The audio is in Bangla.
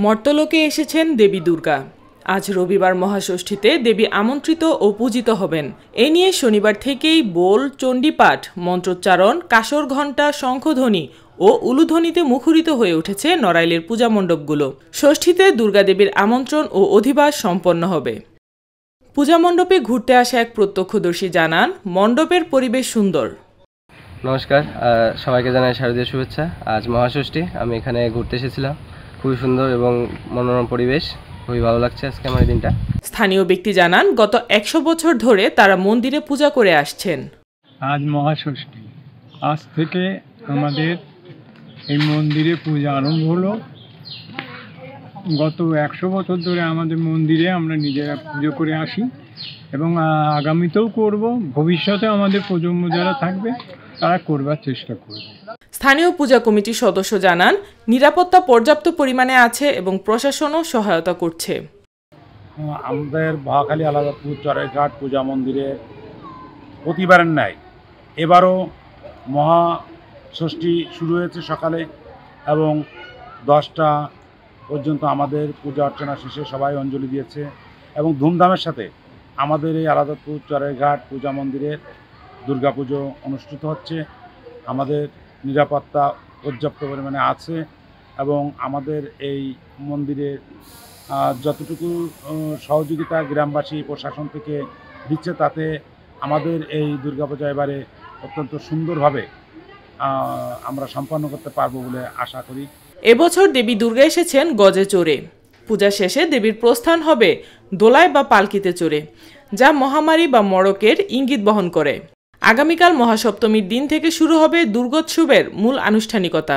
মর্তলোকে এসেছেন দেবী দুর্গা। আজ রবিবার মহাষষ্ঠীতে দেবী আমন্ত্রিত ও পূজিত হবেন। এ নিয়ে শনিবার থেকেই বোল, চণ্ডীপাঠ, মন্ত্রোচ্চারণ, কাসর ঘণ্টা, শঙ্খধ্বনি ও উলুধ্বনিতে মুখরিত হয়ে উঠেছে নড়াইলের পূজা মণ্ডপগুলো। ষষ্ঠীতে দুর্গাদেবীর আমন্ত্রণ ও অধিবাস সম্পন্ন হবে। পূজা মণ্ডপে ঘুরতে আসা এক প্রত্যক্ষদর্শী জানান, মণ্ডপের পরিবেশ সুন্দর। নমস্কার, সবাইকে জানাই শারদীয় শুভেচ্ছা। আজ মহাষষ্ঠী, আমি এখানে ঘুরতে এসেছিলাম। খুবই সুন্দর এবং মনোরম পরিবেশ, খুবই ভালো লাগছে আজকে আমার এই দিনটা। স্থানীয় ব্যক্তি জানান, গত 100 বছর ধরে তারা মন্দিরে পূজা করে আসছেন। আজ মহাষষ্ঠী, আজ থেকে আমাদের এই মন্দিরে পূজা আরম্ভ হলো। গত 100 বছর ধরে আমাদের মন্দিরে আমরা নিজেরা পুজো করে আসি এবং আগামীতেও করব। ভবিষ্যতে আমাদের প্রজন্ম যারা থাকবে তারা করবার চেষ্টা করবে। স্থানীয় পূজা কমিটির সদস্য জানান, নিরাপত্তা পর্যাপ্ত পরিমাণে আছে এবং প্রশাসনও সহায়তা করছে। আমাদের মহাখালী আলাদাপুর চড়াইঘাট পূজা মন্দিরে প্রতিবারের ন্যায় এবারও মহাষষ্ঠী শুরু হয়েছে সকালে এবং 10টা পর্যন্ত আমাদের পূজা অর্চনা শেষে সবাই অঞ্জলি দিয়েছে এবং ধুমধামের সাথে আমাদের এই আলাদাপুর চড়াইঘাট পূজা মন্দিরের দুর্গাপুজো অনুষ্ঠিত হচ্ছে। আমাদের নিরাপত্তা পর্যাপ্ত পরিমাণে আছে এবং আমাদের এই মন্দিরে যতটুকু সহযোগিতা গ্রামবাসী প্রশাসন থেকে দিচ্ছে তাতে আমাদের এই দুর্গাপূজা এবারে অত্যন্ত সুন্দরভাবে আমরা সম্পন্ন করতে পারবো বলে আশা করি। এবছর দেবী দুর্গা এসেছেন গজে চড়ে। পূজা শেষে দেবীর প্রস্থান হবে দোলায় বা পালকিতে চড়ে, যা মহামারী বা মড়কের ইঙ্গিত বহন করে। আগামীকাল মহাসপ্তমীর দিন থেকে শুরু হবে দুর্গোৎসবের মূল আনুষ্ঠানিকতা।